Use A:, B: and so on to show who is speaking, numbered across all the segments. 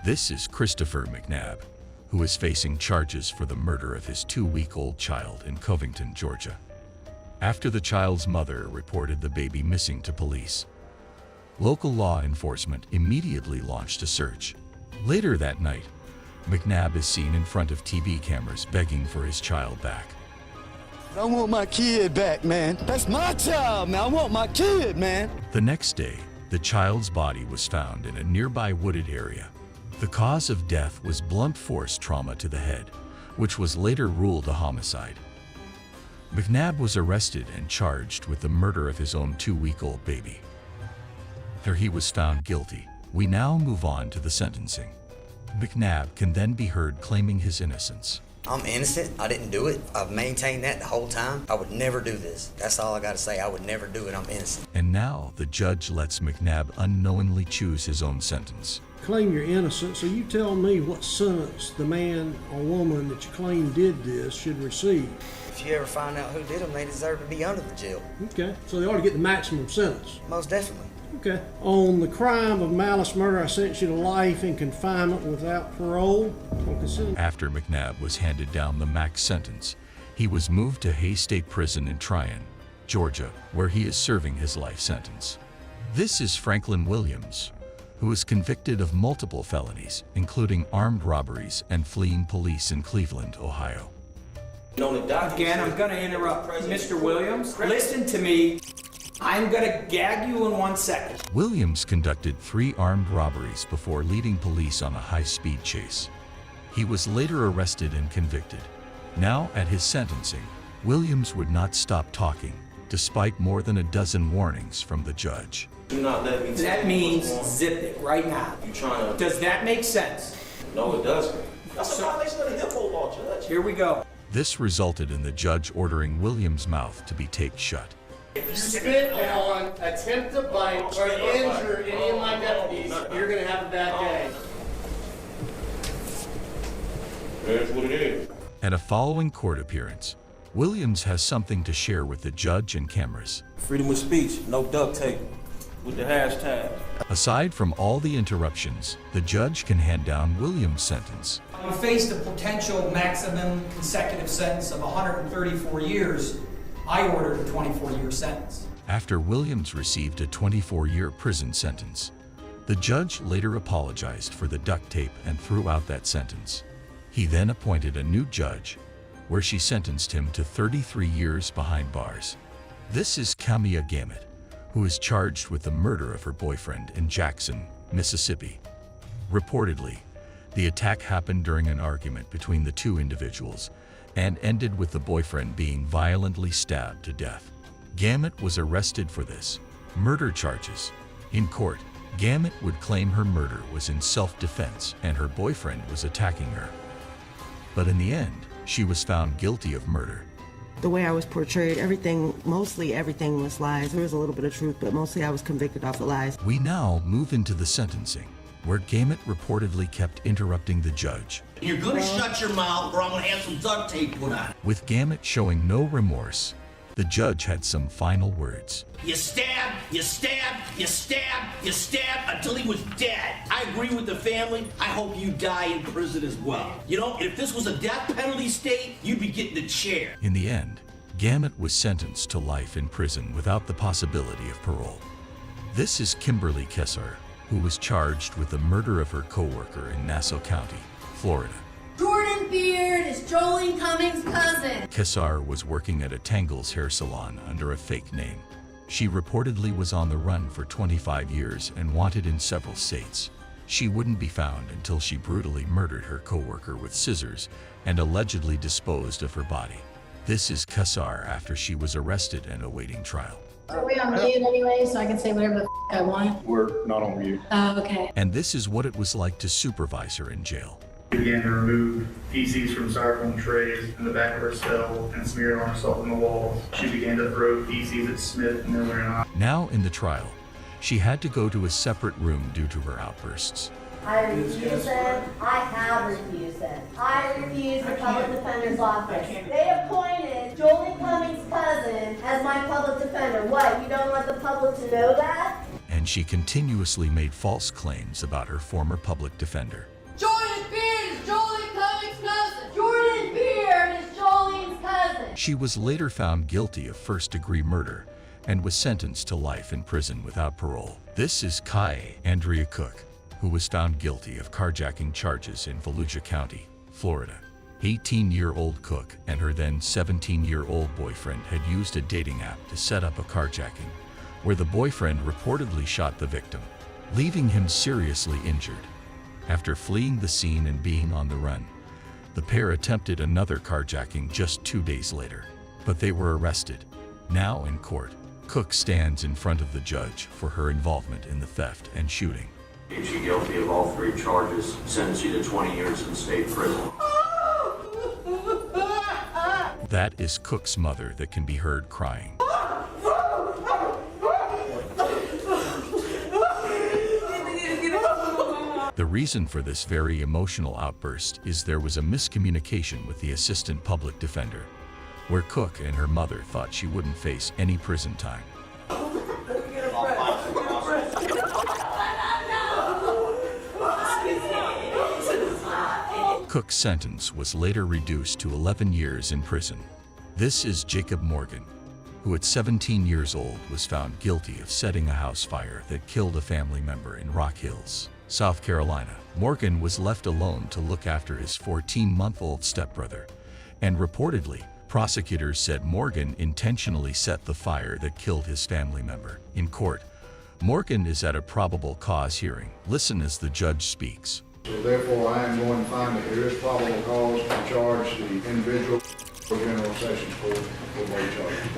A: This is Christopher McNabb, who is facing charges for the murder of his 2-week-old child in Covington, Georgia, after the child's mother reported the baby missing to police. Local law enforcement immediately launched a search. Later that night, McNabb is seen in front of TV cameras begging for his child back.
B: I want my kid back, man. That's my child, man. I want my kid, man.
A: The next day, the child's body was found in a nearby wooded area. The cause of death was blunt force trauma to the head, which was later ruled a homicide. McNabb was arrested and charged with the murder of his own 2-week-old baby. After he was found guilty, we now move on to the sentencing. McNabb can then be heard claiming his innocence.
C: I'm innocent. I didn't do it. I've maintained that the whole time. I would never do this. That's all I got to say. I would never do it. I'm innocent.
A: And now the judge lets McNabb unknowingly choose his own sentence.
D: Claim you're innocent, so you tell me what sentence the man or woman that you claim did this should receive.
C: If you ever find out who did them, they deserve to be under the jail.
D: Okay, so they ought to get the maximum sentence.
C: Most definitely.
D: Okay. On the crime of malice murder, I sentence you to life in confinement without parole.
A: After McNabb was handed down the max sentence, he was moved to Hay State Prison in Tryon, Georgia, where he is serving his life sentence. This is Franklin Williams, who is convicted of multiple felonies, including armed robberies and fleeing police in Cleveland, Ohio.
E: Again, I'm going to interrupt. Mr. Williams, listen to me. I'm going to gag you in 1 second.
A: Williams conducted 3 armed robberies before leading police on a high-speed chase. He was later arrested and convicted. Now, at his sentencing, Williams would not stop talking, despite more than a dozen warnings from the judge.
F: Do not let me.
E: That means zip it right now.
F: You trying to?
E: Does that make sense?
F: No, it doesn't. That's a violation of the HIPAA law, Judge.
E: Here we go.
A: This resulted in the judge ordering Williams' mouth to be taped shut.
G: If you spit on, attempt to bite, or injure any of my deputies, you're going to have a bad day.
F: That's what it is.
A: At a following court appearance, Williams has something to share with the judge and cameras.
H: Freedom of speech, no duct tape, with the hashtag.
A: Aside from all the interruptions, the judge can hand down Williams' sentence.
E: You faced a potential maximum consecutive sentence of 134 years. I ordered a 24-year sentence.
A: After Williams received a 24-year prison sentence, the judge later apologized for the duct tape and threw out that sentence. He then appointed a new judge, where she sentenced him to 33 years behind bars. This is Kamia Gamet, who is charged with the murder of her boyfriend in Jackson, Mississippi. Reportedly, the attack happened during an argument between the two individuals and ended with the boyfriend being violently stabbed to death. Gamet was arrested for this murder charges. In court, Gamet would claim her murder was in self-defense and her boyfriend was attacking her. But in the end, she was found guilty of murder.
I: The way I was portrayed, mostly everything was lies. There was a little bit of truth, but mostly I was convicted off the lies.
A: We now move into the sentencing, where Gamet reportedly kept interrupting the judge.
J: You're gonna shut your mouth or I'm gonna have some duct tape put on.
A: With Gamet showing no remorse, the judge had some final words.
J: You stabbed, you stabbed, you stabbed, you stabbed until he was dead. I agree with the family. I hope you die in prison as well. You know, if this was a death penalty state, you'd be getting the chair.
A: In the end, Gamet was sentenced to life in prison without the possibility of parole. This is Kimberly Kessar, who was charged with the murder of her co-worker in Nassau County, Florida.
K: Jordan Beard is Jolene Cummings' cousin.
A: Kessar was working at a Tangles hair salon under a fake name. She reportedly was on the run for 25 years and wanted in several states. She wouldn't be found until she brutally murdered her co-worker with scissors and allegedly disposed of her body. This is Kessar after she was arrested and awaiting trial.
K: Are we on mute anyway, so I can say whatever the I want?
L: We're not on mute.
K: Oh, okay.
A: And this is what it was like to supervise her in jail.
L: She began to remove feces from styrofoam trays in the back of her cell and smear it on herself on the walls. She began to throw feces at Smith, Miller, and I.
A: Now in the trial, she had to go to a separate room due to her outbursts.
K: I refuse it. I have refused it. I refuse the public defender's office. They appointed Jolene Cummings' cousin as my public defender. What, you don't want the public to know that?
A: and she continuously made false claims about her former public defender.
K: Jordan Beard is Jolene Cummings' cousin. Jordan Beard is Jolene's cousin.
A: She was later found guilty of first-degree murder and was sentenced to life in prison without parole. This is Kai Andrea Cook, who was found guilty of carjacking charges in Volusia County, Florida. 18-year-old Cook and her then 17-year-old boyfriend had used a dating app to set up a carjacking, where the boyfriend reportedly shot the victim, leaving him seriously injured. After fleeing the scene and being on the run, the pair attempted another carjacking just 2 days later, but they were arrested. Now in court, Cook stands in front of the judge for her involvement in the theft and shooting.
M: Is she guilty of all 3 charges, sentence you to 20 years in state prison?
A: That is Cook's mother that can be heard crying. The reason for this very emotional outburst is there was a miscommunication with the assistant public defender, where Cook and her mother thought she wouldn't face any prison time. Cook's sentence was later reduced to 11 years in prison. This is Jacob Morgan, who at 17 years old was found guilty of setting a house fire that killed a family member in Rock Hills, South Carolina. Morgan was left alone to look after his 14-month-old stepbrother, and reportedly, prosecutors said Morgan intentionally set the fire that killed his family member. In court, Morgan is at a probable cause hearing. Listen as the judge speaks.
N: So therefore, I am going to find that there is probable cause to charge the individual for General Sessions Court for both charges.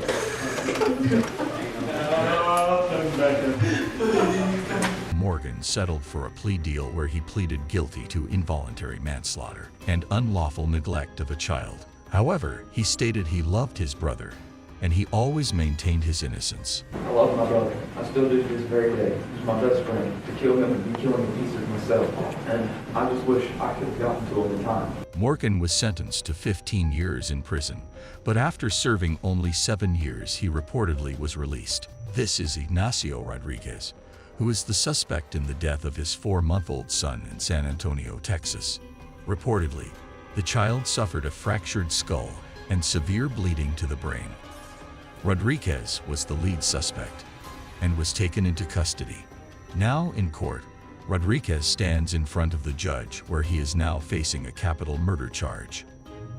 A: Morgan settled for a plea deal where he pleaded guilty to involuntary manslaughter and unlawful neglect of a child. However, he stated he loved his brother, and he always maintained his innocence.
O: I love my brother. I still do to this very day. He's my best friend. To kill him and be killing the pieces myself. And I just wish I could have gotten to him in time.
A: Morgan was sentenced to 15 years in prison, but after serving only 7 years, he reportedly was released. This is Ignacio Rodriguez, who is the suspect in the death of his 4-month-old son in San Antonio, Texas. Reportedly, the child suffered a fractured skull and severe bleeding to the brain. Rodriguez was the lead suspect and was taken into custody. Now in court, Rodriguez stands in front of the judge where he is now facing a capital murder charge.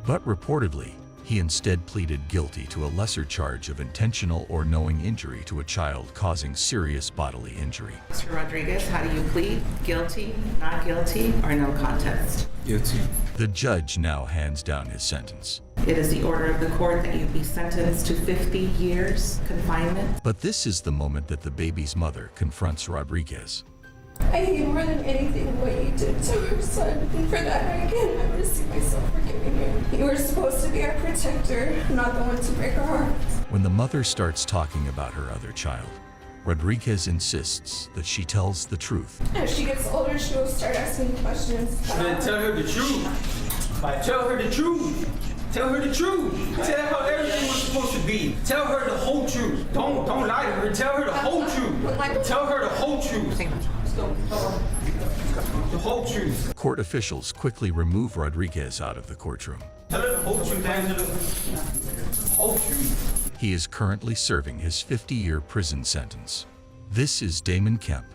A: But reportedly, he instead pleaded guilty to a lesser charge of intentional or knowing injury to a child causing serious bodily injury.
P: Mr. Rodriguez, how do you plead? Guilty, not guilty, or no contest?
A: Guilty. The judge now hands down his sentence.
P: It is the order of the court that you be sentenced to 50 years confinement.
A: But this is the moment that the baby's mother confronts Rodriguez.
Q: I hate more than anything what you did to her son, and for that I can never see myself forgiving you. You were supposed to be our protector, not the one to break our hearts.
A: When the mother starts talking about her other child, Rodriguez insists that she tells the truth.
Q: As she gets older, she will start asking questions.
E: Then tell her the truth. Tell her the truth. Tell her the truth. Tell her how everything was supposed to be. Tell her the whole truth. Don't lie to her. Tell her the whole truth. Tell her the whole truth. The whole truth.
A: Court officials quickly remove Rodriguez out of the courtroom.
E: Tell her the whole truth, Angela. The whole truth.
A: He is currently serving his 50-year prison sentence. This is Damon Kemp.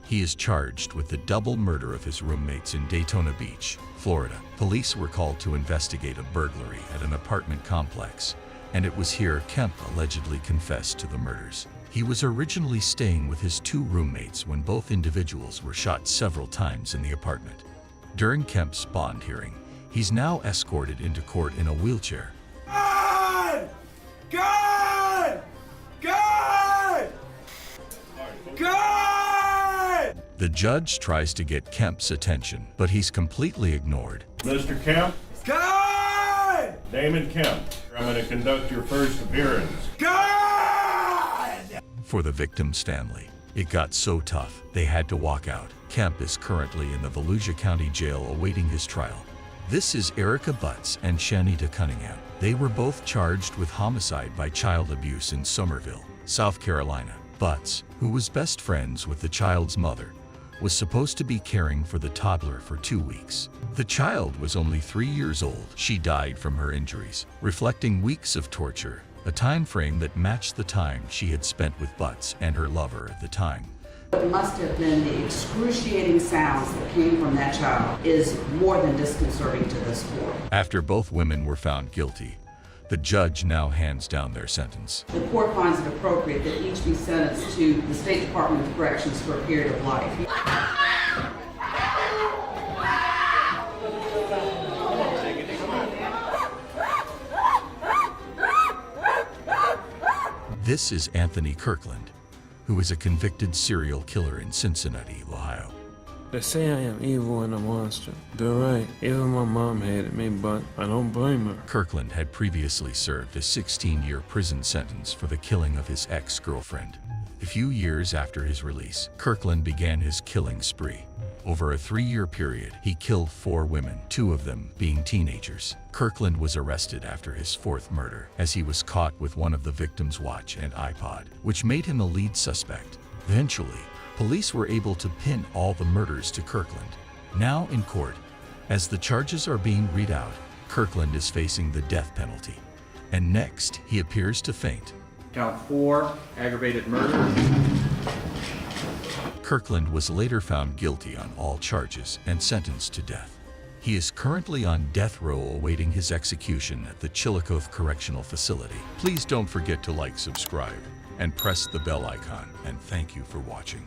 A: He is charged with the double murder of his roommates in Daytona Beach, Florida. Police were called to investigate a burglary at an apartment complex, and it was here Kemp allegedly confessed to the murders. He was originally staying with his 2 roommates when both individuals were shot several times in the apartment. During Kemp's bond hearing, he's now escorted into court in a wheelchair.
E: God! God! God! God!
A: The judge tries to get Kemp's attention, but he's completely ignored.
R: Mr. Kemp?
E: God!
R: Damon Kemp, I'm going to conduct your first appearance.
E: God!
A: For the victim's family, it got so tough, they had to walk out. Kemp is currently in the Volusia County Jail awaiting his trial. This is Erica Butts and Shanita Cunningham. They were both charged with homicide by child abuse in Somerville, South Carolina. Butts, who was best friends with the child's mother, was supposed to be caring for the toddler for 2 weeks. The child was only 3 years old. She died from her injuries, reflecting weeks of torture, a time frame that matched the time she had spent with Butts and her lover at the time.
S: What must have been the excruciating sounds that came from that child is more than disconcerting to this court.
A: After both women were found guilty, the judge now hands down their sentence.
S: The court finds it appropriate that each be sentenced to the State Department of Corrections for a period of life.
A: This is Anthony Kirkland, who is a convicted serial killer in Cincinnati, Ohio.
T: They say I am evil and a monster. They're right. Even my mom hated me, but I don't blame her.
A: Kirkland had previously served a 16-year prison sentence for the killing of his ex-girlfriend. A few years after his release, Kirkland began his killing spree. Over a 3-year period, he killed 4 women, 2 of them being teenagers. Kirkland was arrested after his 4th murder, as he was caught with one of the victim's watch and iPod, which made him a lead suspect. Eventually, police were able to pin all the murders to Kirkland. Now in court, as the charges are being read out, Kirkland is facing the death penalty. And next, he appears to faint.
U: Count 4, aggravated murder.
A: Kirkland was later found guilty on all charges and sentenced to death. He is currently on death row awaiting his execution at the Chillicothe Correctional Facility. Please don't forget to like, subscribe, and press the bell icon, and thank you for watching.